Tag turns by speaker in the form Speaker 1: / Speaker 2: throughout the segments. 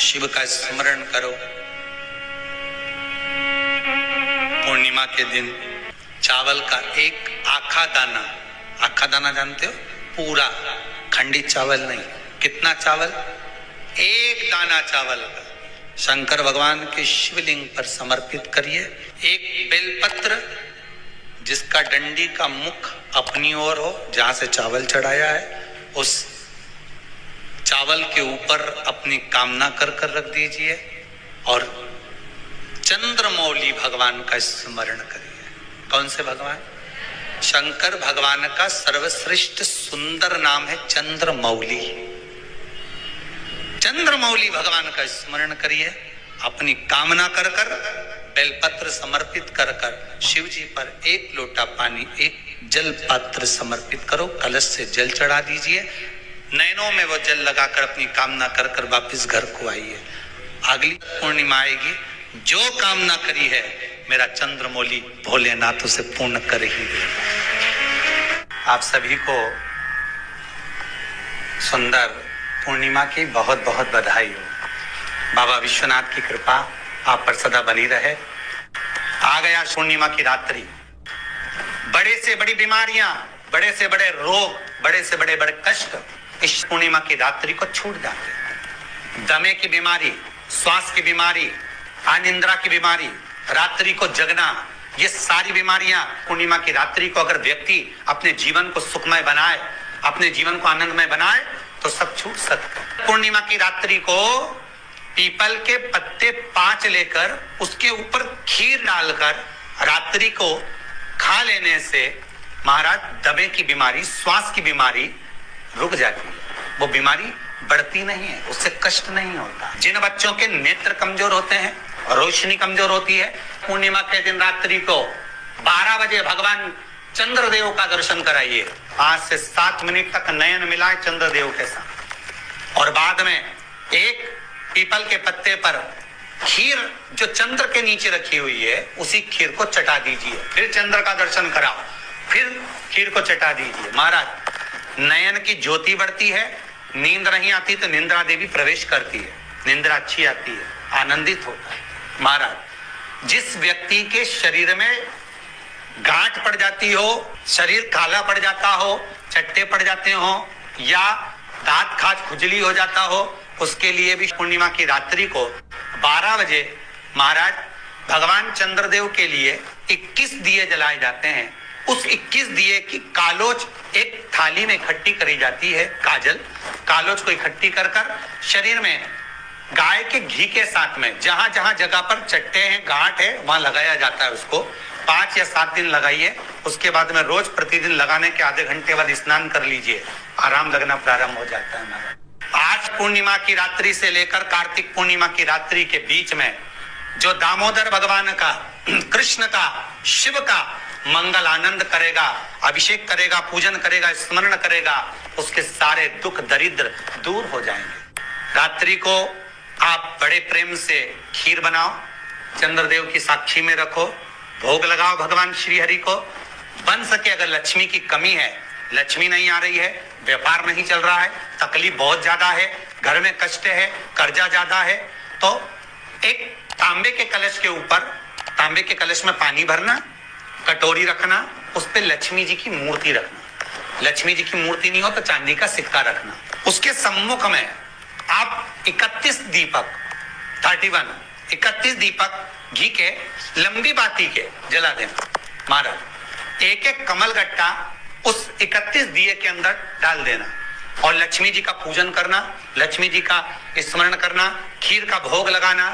Speaker 1: शिव का स्मरण करो। पूर्णिमा के दिन चावल का एक आखा दाना जानते हो, पूरा खंडित चावल नहीं। कितना चावल? एक दाना चावल का शंकर भगवान के शिवलिंग पर समर्पित करिए। एक बेलपत्र जिसका डंडी का मुख अपनी ओर हो, जहां से चावल चढ़ाया है, उस चावल के ऊपर अपनी कामना कर रख दीजिए और चंद्रमौली भगवान का स्मरण करिए। कौन से भगवान? शंकर भगवान का सर्वश्रेष्ठ सुंदर नाम है चंद्रमौली। चंद्रमौली भगवान का स्मरण करिए। अपनी कामना कर बेलपत्र समर्पित कर शिव जी पर एक लोटा पानी, एक जल पात्र समर्पित करो। कलश से जल चढ़ा दीजिए। नैनों में वो जल लगाकर अपनी कामना कर वापिस घर को आइए। अगली पूर्णिमा आएगी, जो कामना करी है मेरा चंद्रमौली भोलेनाथ उसे पूर्ण कर ही देगा। आप सभी को सुंदर पूर्णिमा की बहुत बहुत बधाई हो। बाबा विश्वनाथ की कृपा आप पर सदा बनी रहे। आ गया पूर्णिमा की रात्रि। बड़े से बड़ी बीमारियां, बड़े से बड़े रोग, बड़े से बड़े कष्ट इस पूर्णिमा की रात्रि को छूट जाते हैं। दमे की बीमारी, श्वास की बीमारी, अनिद्रा की बीमारी, रात्रि को जगना, ये सारी बीमारियां पूर्णिमा की रात्रि को अगर व्यक्ति अपने जीवन को सुखमय बनाए, अपने जीवन को आनंदमय बनाए तो सब छूट सकता है। पूर्णिमा की रात्रि को पीपल के पत्ते 5 लेकर उसके ऊपर खीर डालकर रात्रि को खा लेने से महाराज दमे की बीमारी, श्वास की बीमारी रुक जाती है। वो बीमारी बढ़ती नहीं है, उससे कष्ट नहीं होता। जिन बच्चों के नेत्र कमजोर होते हैं, रोशनी कमजोर होती है, पूर्णिमा के दिन रात्रि को 12 बजे भगवान चंद्रदेव का दर्शन कराइए। 5 से 7 मिनट तक नयन मिलाए चंद्रदेव के साथ और बाद में एक पीपल के पत्ते पर खीर जो चंद्र के नीचे रखी हुई है उसी खीर को चटा दीजिए। फिर चंद्र का दर्शन कराओ, फिर खीर को चटा दीजिए। महाराज नयन की ज्योति बढ़ती है। नींद नहीं आती तो निंद्रा देवी प्रवेश करती है, निंद्रा अच्छी आती है, आनंदित होता है। महाराज जिस व्यक्ति के शरीर में गांठ पड़ जाती हो, शरीर काला पड़ जाता हो, चट्टे पड़ जाते हो या दांत खाज खुजली हो जाता हो, उसके लिए भी पूर्णिमा की रात्रि को 12 बजे महाराज भगवान चंद्रदेव के लिए 21 दिए जलाए जाते हैं। उस 21 दिए की कालोच एक थाली में इकट्ठी करी जाती है। कालोच को इकट्ठी कर शरीर में गाय के घी के साथ में जहां जहां जगह पर चट्टे हैं, गांठ है, वहां लगाया जाता है। उसको 5 या 7 दिन लगाइए। उसके बाद में रोज प्रतिदिन लगाने के आधे घंटे बाद स्नान कर लीजिए, आराम लगना प्रारंभ हो जाता है। महाराज आज पूर्णिमा की रात्रि से लेकर कार्तिक पूर्णिमा की रात्रि के बीच में जो दामोदर भगवान का, कृष्ण का, शिव का मंगल आनंद करेगा, अभिषेक करेगा, पूजन करेगा, स्मरण करेगा, उसके सारे दुख दरिद्र दूर हो जाएंगे। रात्रि को आप बड़े प्रेम से खीर बनाओ, चंद्रदेव की साक्षी में रखो, भोग लगाओ भगवान श्री हरि को। बन सके अगर लक्ष्मी की कमी है, लक्ष्मी नहीं आ रही है, व्यापार नहीं चल रहा है, तकलीफ बहुत ज्यादा है, घर में कष्ट है, कर्जा ज्यादा है, तो एक तांबे के कलश के ऊपर, तांबे के कलश में पानी भरना, कटोरी रखना, उस पे लक्ष्मी जी की मूर्ति रखना। लक्ष्मी जी की मूर्ति नहीं हो तो चांदी का सिक्का रखना। उसके सम्मुख में आप 31 दीपक घी के लंबी बाती के जला देना। महाराज एक एक कमल गट्टा उस 31 दिए के अंदर डाल देना और लक्ष्मी जी का पूजन करना, लक्ष्मी जी का स्मरण करना, खीर का भोग लगाना,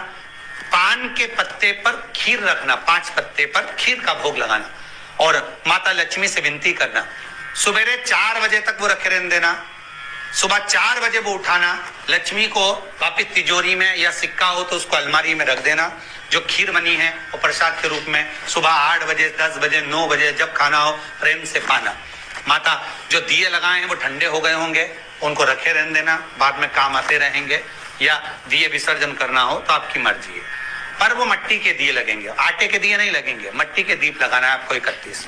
Speaker 1: पान के पत्ते पर खीर रखना, 5 पत्ते पर खीर का भोग लगाना और माता लक्ष्मी से विनती करना। सुबेरे 4 बजे तक वो रखे रहने देना। सुबह 4 बजे वो उठाना, लक्ष्मी को वापिस तिजोरी में या सिक्का हो तो उसको अलमारी में रख देना। जो खीर बनी है वो प्रसाद के रूप में सुबह 8 बजे, 10 बजे, 9 बजे जब खाना हो प्रेम से पाना। माता जो दिए लगाए हैं वो ठंडे हो गए होंगे, उनको रखे रहने देना, बाद में काम आते रहेंगे, या दिए विसर्जन करना हो तो आपकी मर्जी है। पर वो मिट्टी के दिए लगेंगे, आटे के दिए नहीं लगेंगे, मिट्टी के दीप लगाना है आपको। 31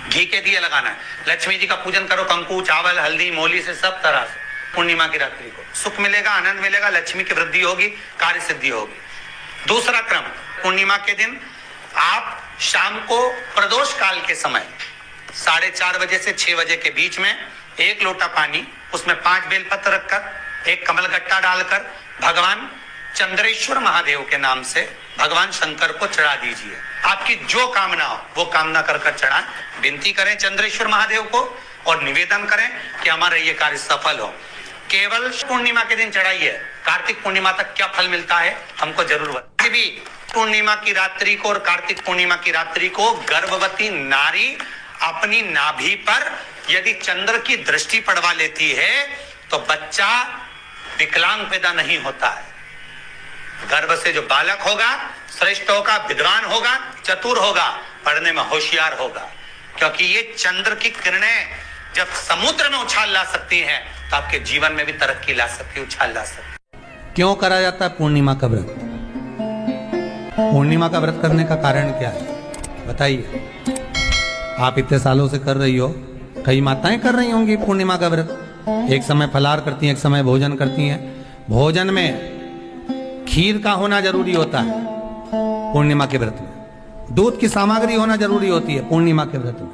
Speaker 1: घी के दिए लगाना है। लक्ष्मी जी का पूजन करो, कंकु, चावल, हल्दी, मोली से सब तरह से पूर्णिमा की रात्रि को सुख मिलेगा, आनंद मिलेगा, लक्ष्मी की वृद्धि होगी, कार्य सिद्धि होगी। दूसरा क्रम, पूर्णिमा के दिन आप शाम को प्रदोष काल के समय 4:30 बजे से 6 बजे के बीच में 1 लोटा पानी, उसमें 5 बेलपत्र रखकर, 1 कमलगट्टा डालकर भगवान चंद्रेश्वर महादेव के नाम से भगवान शंकर को चढ़ा दीजिए। आपकी जो कामना हो वो कामना कर चढ़ाएं, विनती करें चंद्रेश्वर महादेव को और निवेदन करें कि हमारा ये कार्य सफल हो। केवल पूर्णिमा के दिन चढ़ाइए, कार्तिक पूर्णिमा तक क्या फल मिलता है हमको जरूर बताइए। भी पूर्णिमा की रात्रि को और कार्तिक पूर्णिमा की रात्रि को गर्भवती नारी अपनी नाभि पर यदि चंद्र की दृष्टि पड़वा लेती है तो बच्चा विकलांग पैदा नहीं होता है। गर्भ से जो बालक होगा श्रेष्ठ होगा, विद्वान होगा, चतुर होगा, पढ़ने में होशियार होगा, क्योंकि ये चंद्र की किरणें जब समुद्र में उछाल ला सकती हैं तो आपके जीवन में भी तरक्की ला सकती है, उछाल ला सकती है।
Speaker 2: क्यों करा जाता है पूर्णिमा का व्रत? पूर्णिमा का व्रत करने का कारण क्या है बताइए? आप इतने सालों से कर रही हो, कई माताएं कर रही होंगी पूर्णिमा का व्रत। एक समय फलाहार करती हैं, एक समय भोजन करती हैं। भोजन में खीर का होना जरूरी होता है पूर्णिमा के व्रत में, दूध की सामग्री होना जरूरी होती है पूर्णिमा के व्रत में।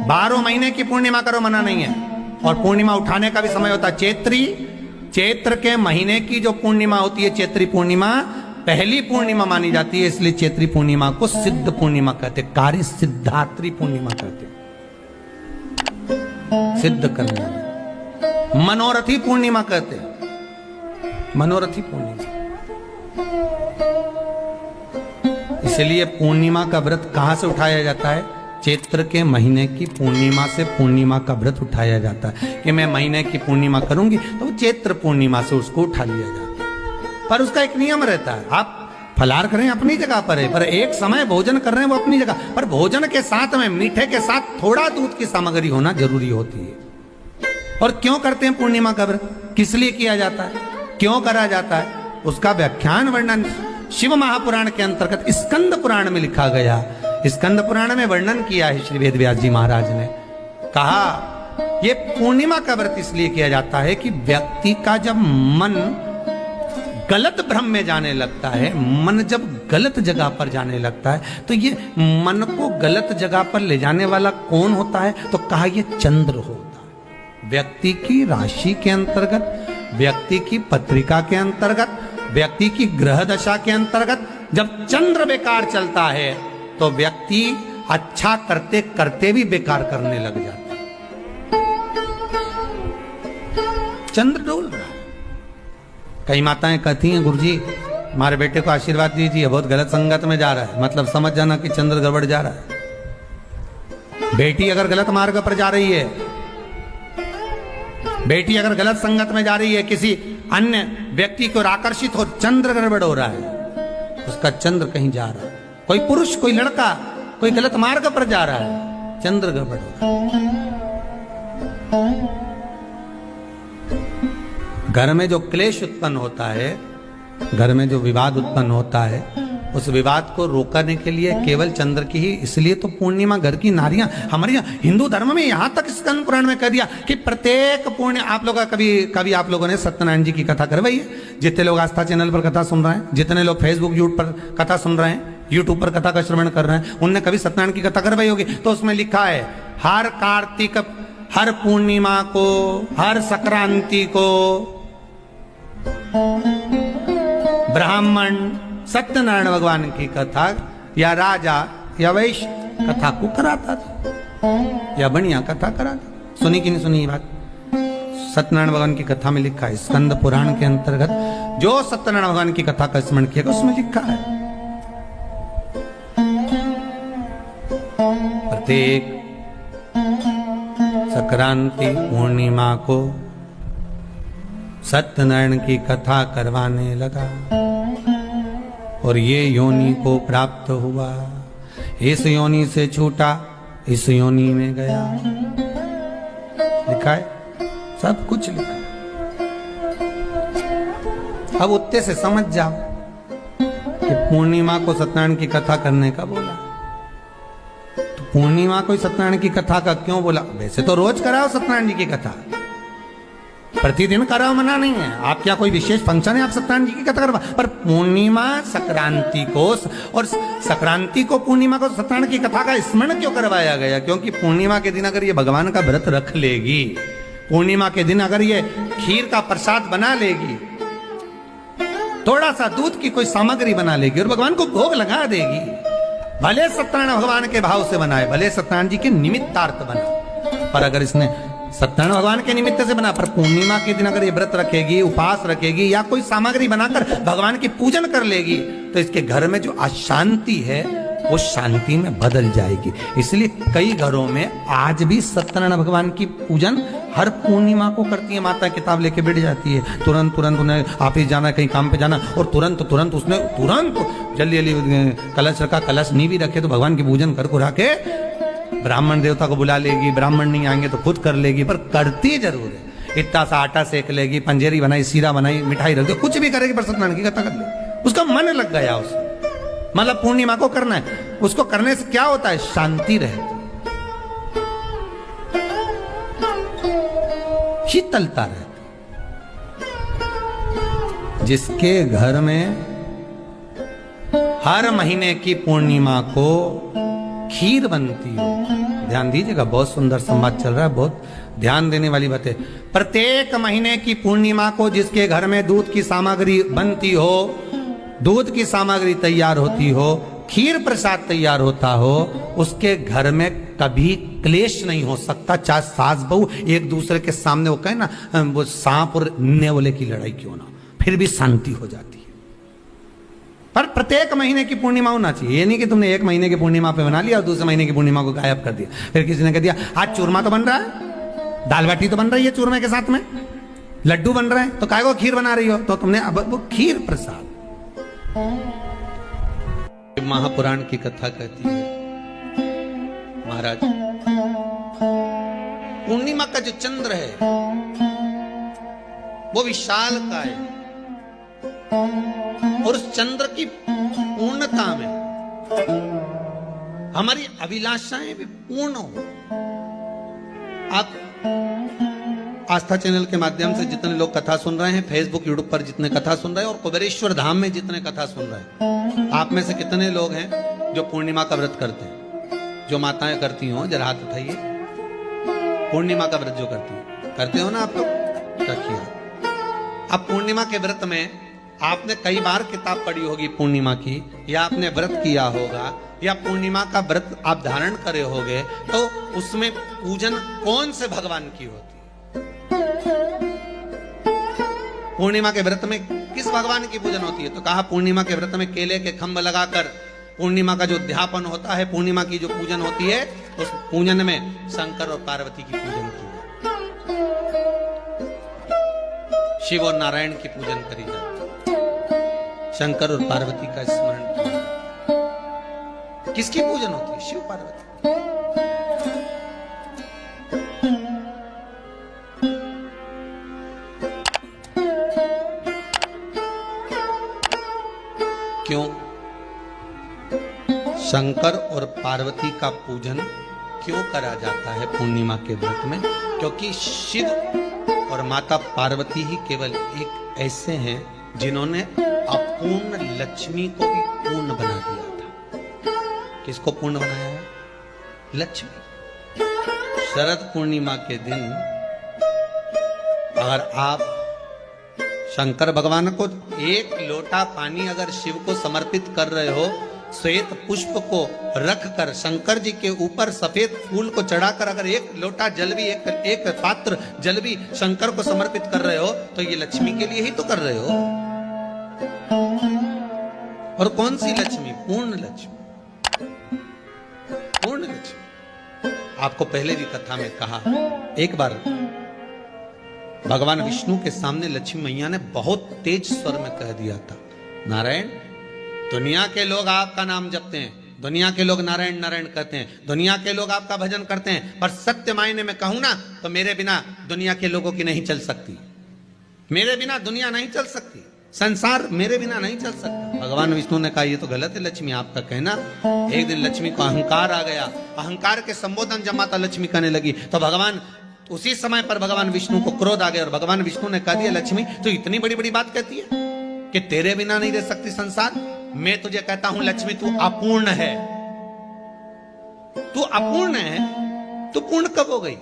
Speaker 2: 12 महीने की पूर्णिमा करो, मना नहीं है। और पूर्णिमा उठाने का भी समय होता है। चैत्र के महीने की जो पूर्णिमा होती है, चैत्री पूर्णिमा पहली पूर्णिमा मानी जाती है, इसलिए चैत्री पूर्णिमा को सिद्ध पूर्णिमा कहते, कार्य सिद्धात्री पूर्णिमा कहते, सिद्ध करने। मनोरथी पूर्णिमा कहते, मनोरथी पूर्णिमा। इसलिए पूर्णिमा का व्रत कहां से उठाया जाता है? चैत्र के महीने की पूर्णिमा से पूर्णिमा का व्रत उठाया जाता है कि मैं महीने की पूर्णिमा करूंगी तो वो चैत्र पूर्णिमा से उसको उठा लिया जाता है। पर उसका एक नियम रहता है, आप फलाहार करें अपनी जगह पर है, पर एक समय भोजन कर रहे हैं वो अपनी जगह पर, भोजन के साथ में मीठे के साथ थोड़ा दूध की सामग्री होना जरूरी होती है। और क्यों करते हैं पूर्णिमा का व्रत? किस लिए किया जाता है, क्यों करा जाता है? उसका व्याख्यान वर्णन शिव महापुराण के अंतर्गत स्कंद पुराण में लिखा गया। स्कंद पुराण में वर्णन किया है श्री वेदव्यास जी महाराज ने। कहा ये पूर्णिमा का व्रत इसलिए किया जाता है कि व्यक्ति का जब मन गलत भ्रम में जाने लगता है, मन जब गलत जगह पर जाने लगता है, तो ये मन को गलत जगह पर ले जाने वाला कौन होता है? तो कहा ये चंद्र होता है। व्यक्ति की राशि के अंतर्गत, व्यक्ति की पत्रिका के अंतर्गत, व्यक्ति की ग्रह दशा के अंतर्गत जब चंद्र बेकार चलता है तो व्यक्ति अच्छा करते करते भी बेकार करने लग जाता है। चंद्र डोल रहा है। कई माताएं कहती हैं, गुरुजी हमारे बेटे को आशीर्वाद दीजिए, बहुत गलत संगत में जा रहा है। मतलब समझ जाना कि चंद्र गड़बड़ जा रहा है। बेटी अगर गलत मार्ग पर जा रही है, बेटी अगर गलत संगत में जा रही है, किसी अन्य व्यक्ति की ओर आकर्षित हो, चंद्र गड़बड़ हो रहा है, उसका चंद्र कहीं जा रहा है। कोई पुरुष, कोई लड़का, कोई गलत मार्ग पर जा रहा है, चंद्र गड़बड़ हो रहा है। घर में जो क्लेश उत्पन्न होता है, घर में जो विवाद उत्पन्न होता है, उस विवाद को रोकने के लिए केवल चंद्र की ही, इसलिए तो पूर्णिमा घर की नारियां हमारे यहाँ हिंदू धर्म में यहाँ तक स्कंद पुराण में कह दिया कि प्रत्येक पूर्ण, आप लोग कभी आप लोगों ने सत्यनारायण जी की कथा करवाई है? जितने लोग आस्था चैनल पर कथा सुन रहे हैं, जितने लोग फेसबुक यूट्यूब पर कथा सुन रहे हैं, यूट्यूब पर कथा का श्रवण कर रहे हैं, उनने कभी सत्यनारायण की कथा करवाई होगी। तो उसमें लिखा है हर कार्तिक, हर पूर्णिमा को, हर संक्रांति को ब्राह्मण सत्यनारायण भगवान की कथा या राजा या वैश्य कथा को कराता था, या बढ़िया कथा कराता। सुनी कि नहीं सुनी ये बात? सत्यनारायण भगवान की कथा में लिखा है, स्कंद पुराण के अंतर्गत जो सत्यनारायण भगवान की कथा का स्मरण किया उसमें लिखा है प्रत्येक संक्रांति पूर्णिमा को सत्यनारायण की कथा करवाने लगा और ये योनि को प्राप्त हुआ, इस योनि से छूटा, इस योनि में गया। लिखा है, सब कुछ लिखा है। अब उत्ते से समझ जाओ कि पूर्णिमा को सत्यनारायण की कथा करने का बोला, तो पूर्णिमा को सत्यनारायण की कथा का क्यों बोला? वैसे तो रोज कराओ सत्यनारायण जी की कथा, प्रतिदिन कराओ, मना नहीं है। आप क्या कोई विशेष फंक्शन है आप सत्यनारायण जी की कथा करवा, पर पूर्णिमा संक्रांति को और संक्रांति को पूर्णिमा को सत्यनारायण की कथा का स्मरण क्यों करवाया गया? क्योंकि पूर्णिमा के दिन अगर ये भगवान का व्रत रख लेगी, पूर्णिमा के दिन अगर ये खीर का प्रसाद बना लेगी, थोड़ा सा दूध की कोई सामग्री बना लेगी और भगवान को भोग लगा देगी, भले सत्यनारायण भगवान के भाव से बनाए, भले सत्यनारायण जी के निमित्तार्थ बना, पर अगर इसने सत्यनारायण भगवान के निमित्त से बना, पर पूर्णिमा के दिन अगर ये व्रत रखेगी, उपवास रखेगी या कोई सामग्री बनाकर भगवान की पूजन कर लेगी, तो इसके घर में जो अशांति है वो शांति में बदल जाएगी। इसलिए कई घरों में आज भी सत्यनारायण भगवान की पूजन हर पूर्णिमा को करती है। माता किताब लेके बैठ जाती है, तुरंत तुरंत उन्हें ऑफिस जाना, कहीं काम पे जाना, और तुरंत तुरंत उसने जल्दी जल्दी कलश रखा, कलश नहीं भी रखे तो भगवान की पूजन कर को रखे, ब्राह्मण देवता को बुला लेगी, ब्राह्मण नहीं आएंगे तो खुद कर लेगी, पर करती जरूर है। इतना सा आटा सेक लेगी, पंजेरी बनाई, सीरा बनाई, मिठाई रख दो, कुछ भी करेगी पर सत्यनारायण की कथा कर ले, उसका मन लग गया उसमें। मतलब पूर्णिमा को करना है, उसको करने से क्या होता है? शांति रहती, शीतलता रहती। जिसके घर में हर महीने की पूर्णिमा को खीर बनती हो, ध्यान दीजिएगा, बहुत सुंदर संवाद चल रहा है, बहुत ध्यान देने वाली बात है। प्रत्येक महीने की पूर्णिमा को जिसके घर में दूध की सामग्री बनती हो, दूध की सामग्री तैयार होती हो, खीर प्रसाद तैयार होता हो, उसके घर में कभी क्लेश नहीं हो सकता। चाहे सास बहू एक दूसरे के सामने वो कहे ना, वो सांप और नेवले की लड़ाई क्यों ना, फिर भी शांति हो जाती है। पर प्रत्येक महीने की पूर्णिमा होना चाहिए। ये नहीं कि तुमने एक महीने की पूर्णिमा पे बना लिया और दूसरे महीने की पूर्णिमा को गायब कर दिया। फिर किसी ने कह दिया आज चूरमा तो बन रहा है, दाल बाटी तो बन रही है चूरमे के साथ में, लड्डू बन रहे हैं, तो काय को खीर बना रही हो? तो तुमने अब वो खीर प्रसाद। महापुराण की कथा कहती है, महाराज पूर्णिमा का जो चंद्र है वो विशाल का है, और उस चंद्र की पूर्णता में हमारी अभिलाषाएं भी पूर्ण हो। आप आस्था चैनल के माध्यम से जितने लोग कथा सुन रहे हैं, फेसबुक यूट्यूब पर जितने कथा सुन रहे हैं, और कुबेरेश्वर धाम में जितने कथा सुन रहे हैं, आप में से कितने लोग हैं जो पूर्णिमा का व्रत करते हैं? जो माताएं करती हो जरा हाथ उठाइए। पूर्णिमा का व्रत जो करते हो ना आप लोग, रखिए। अब पूर्णिमा के व्रत में आपने कई बार किताब पढ़ी होगी पूर्णिमा की, या आपने व्रत किया होगा, या पूर्णिमा का व्रत आप धारण करे होगे, तो उसमें पूजन कौन से भगवान की होती? पूर्णिमा के व्रत में किस भगवान की पूजन होती है? तो कहा पूर्णिमा के व्रत में केले के खंभ लगाकर पूर्णिमा का जो अध्यापन होता है, पूर्णिमा की जो पूजन होती है, उस पूजन में शंकर और पार्वती की पूजन की जाती, शिव और नारायण की पूजन करी जाती, शंकर और पार्वती का स्मरण किया जाता। किसकी पूजन होती है? शिव पार्वती। क्यों शंकर और पार्वती का पूजन क्यों करा जाता है पूर्णिमा के व्रत में? क्योंकि शिव और माता पार्वती ही केवल एक ऐसे हैं जिन्होंने अपूर्ण लक्ष्मी को भी पूर्ण बना दिया था। किसको पूर्ण बनाया है? लक्ष्मी। शरद पूर्णिमा के दिन अगर आप शंकर भगवान को एक लोटा पानी अगर शिव को समर्पित कर रहे हो, श्वेत पुष्प को रखकर शंकर जी के ऊपर सफेद फूल को चढ़ाकर अगर एक लोटा जल भी, एक पात्र जल भी शंकर को समर्पित कर रहे हो, तो ये लक्ष्मी के लिए ही तो कर रहे हो। और कौन सी लक्ष्मी? पूर्ण लक्ष्मी। पूर्ण लक्ष्मी। आपको पहले भी कथा में कहा, एक बार भगवान विष्णु के सामने लक्ष्मी मैया ने बहुत तेज स्वर में कह दिया था, नारायण, दुनिया के लोग आपका नाम जपते हैं, दुनिया के लोग नारायण नारायण कहते हैं, दुनिया के लोग आपका भजन करते हैं, पर सत्य मायने में कहूं ना तो मेरे बिना दुनिया के लोगों की नहीं चल सकती, मेरे बिना दुनिया नहीं चल सकती। संसार मेरे बिना नहीं चल सकता। भगवान विष्णु ने कहा ये तो गलत है लक्ष्मी आपका कहना। एक दिन लक्ष्मी को अहंकार आ गया, अहंकार के संबोधन जब माता लक्ष्मी करने लगी तो भगवान उसी समय पर भगवान विष्णु को क्रोध आ गया और भगवान विष्णु ने कह दिया लक्ष्मी तो इतनी बड़ी बड़ी बात कहती है कि तेरे बिना नहीं रह सकती संसार। मैं तुझे कहता हूं लक्ष्मी तू अपूर्ण है, तू अपूर्ण है, तू पूर्ण कब हो गई?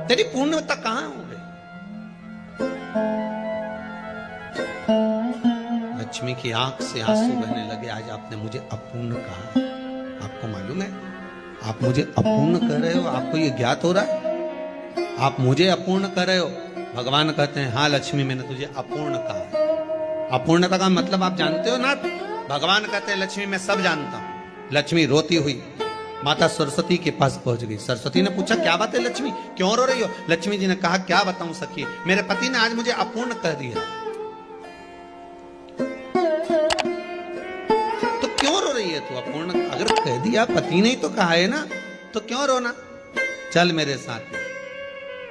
Speaker 2: तेरी पूर्णता कहां हो गई? लक्ष्मी की आंख से आंसू बहने लगे। आज आपने मुझे अपूर्ण कहा, आपको मालूम है आप मुझे अपूर्ण कह रहे हो? आपको ये ज्ञात हो रहा है आप मुझे अपूर्ण कर रहे हो? भगवान कहते हैं हाँ लक्ष्मी मैंने तुझे अपूर्ण कहा। अपूर्णता का मतलब आप जानते हो ना? भगवान कहते हैं लक्ष्मी मैं सब जानता हूं। लक्ष्मी रोती हुई माता सरस्वती के पास पहुंच गई। सरस्वती ने पूछा क्या बात है लक्ष्मी, क्यों रो रही हो? लक्ष्मी जी ने कहा क्या बताऊं सखी, मेरे पति ने आज मुझे अपूर्ण कह दिया। तो क्यों रो रही है तू? अपूर्ण अगर कह दिया, पति ने ही तो कहा है ना, तो क्यों रोना? चल मेरे साथ।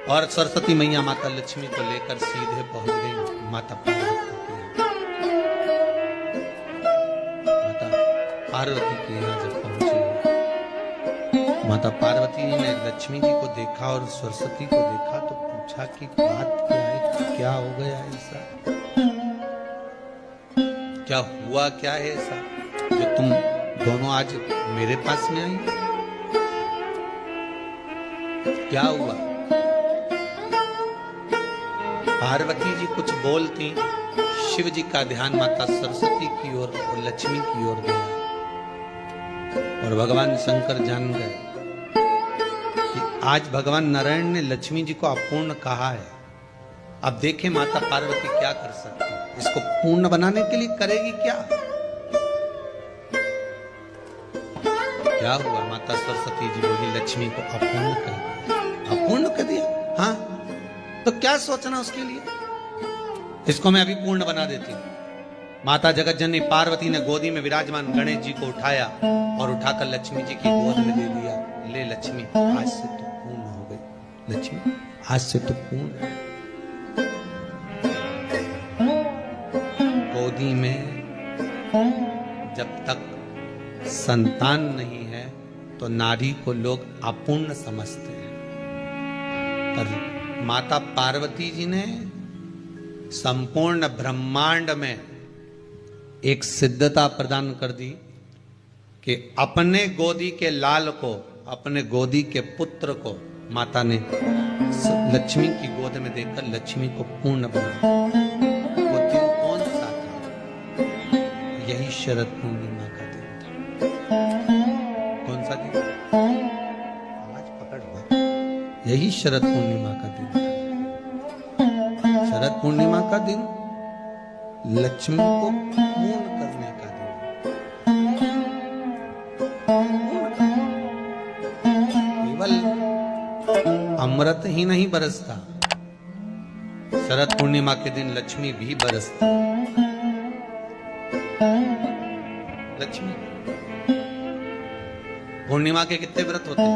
Speaker 2: और सरस्वती मैया माता लक्ष्मी को लेकर सीधे पहुंच गई माता पार्वती के यहाँ। जब पहुंची माता पार्वती ने लक्ष्मी जी को देखा और सरस्वती को देखा तो पूछा कि बात क्या है, क्या हो गया ऐसा, क्या हुआ, क्या है ऐसा जो तुम दोनों आज मेरे पास में आई? क्या हुआ? पार्वती जी कुछ बोलती, शिव जी का ध्यान माता सरस्वती की ओर और लक्ष्मी की ओर गया और भगवान शंकर जान गए कि आज भगवान नारायण ने लक्ष्मी जी को अपूर्ण कहा है। अब देखें माता पार्वती क्या कर सकती है, इसको पूर्ण बनाने के लिए करेगी क्या? क्या हुआ? माता सरस्वती जी बोली लक्ष्मी को अपूर्ण कर दिया। अपूर्ण कर दिया? हाँ, तो क्या सोचना उसके लिए? इसको मैं अभी पूर्ण बना देती हूं। माता जगत जननी पार्वती ने गोदी में विराजमान गणेश जी को उठाया और उठाकर लक्ष्मी जी की गोद में ले लिया। ले लक्ष्मी आज से तो पूर्ण हो गई, लक्ष्मी आज से तो पूर्ण। गोदी में जब तक संतान नहीं है तो नारी को लोग अपूर्ण समझते हैं, पर माता पार्वती जी ने संपूर्ण ब्रह्मांड में एक सिद्धता प्रदान कर दी कि अपने गोदी के लाल को, अपने गोदी के पुत्र को माता ने लक्ष्मी की गोद में देकर लक्ष्मी को पूर्ण बनाया। वो दिन कौन सा था? यही शरद पूर्णिमा का दिन था। कौन सा दिन? आज पकड़ हुआ। यही शरद पूर्णिमा का दिन था। शरद पूर्णिमा का दिन लक्ष्मी को पूर्ण करने का दिन। केवल अमृत ही नहीं बरसता, शरद पूर्णिमा के दिन लक्ष्मी भी बरसती। लक्ष्मी पूर्णिमा के कितने व्रत होते हैं?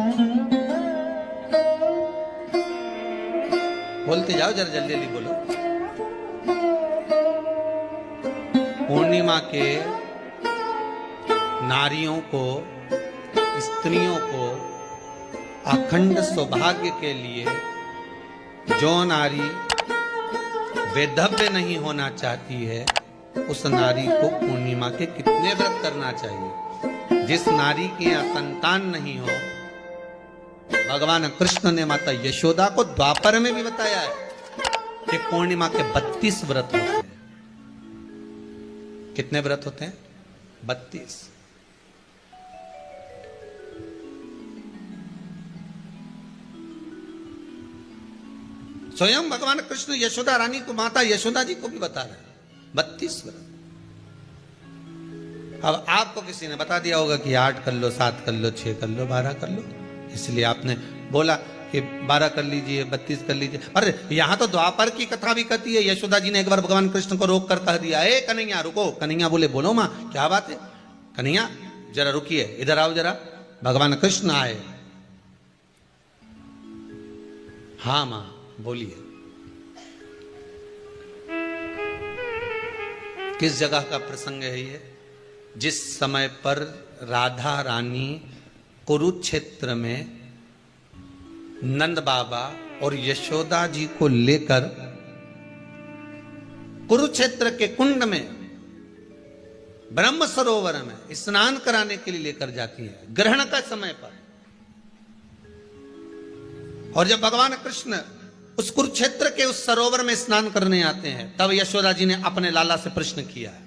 Speaker 2: बोलते जाओ, जरा जल्दी जल्दी बोलो। पूर्णिमा के नारियों को, स्त्रियों को अखंड सौभाग्य के लिए, जो नारी वैधव्य नहीं होना चाहती है उस नारी को पूर्णिमा के कितने व्रत करना चाहिए? जिस नारी के यहाँ संतान नहीं हो, भगवान कृष्ण ने माता यशोदा को द्वापर में भी बताया है कि पूर्णिमा के 32 व्रत होते हैं। कितने व्रत होते हैं? 32। स्वयं भगवान कृष्ण यशोदा रानी को, माता यशोदा जी को भी बता रहे हैं 32 व्रत। अब आपको किसी ने बता दिया होगा कि 8 कर लो, 7 कर लो, 6 कर लो, 12 कर लो, इसलिए आपने बोला कि 12 कर लीजिए, 32 कर लीजिए। अरे यहां तो द्वापर की कथा भी कहती है। यशोदा जी ने एक बार भगवान कृष्ण को रोक कर कह दिया, ए कन्हैया रुको। कन्हैया बोले बोलो मां क्या बात है? कन्हैया जरा रुकिए, इधर आओ जरा। भगवान कृष्ण आए, हाँ मां बोलिए। किस जगह का प्रसंग है ये? जिस समय पर राधा रानी कुरुक्षेत्र में नंद बाबा और यशोदा जी को लेकर कुरुक्षेत्र के कुंड में ब्रह्म सरोवर में स्नान कराने के लिए लेकर जाती है, ग्रहण का समय पर। और जब भगवान कृष्ण उस कुरुक्षेत्र के उस सरोवर में स्नान करने आते हैं, तब यशोदा जी ने अपने लाला से प्रश्न किया है,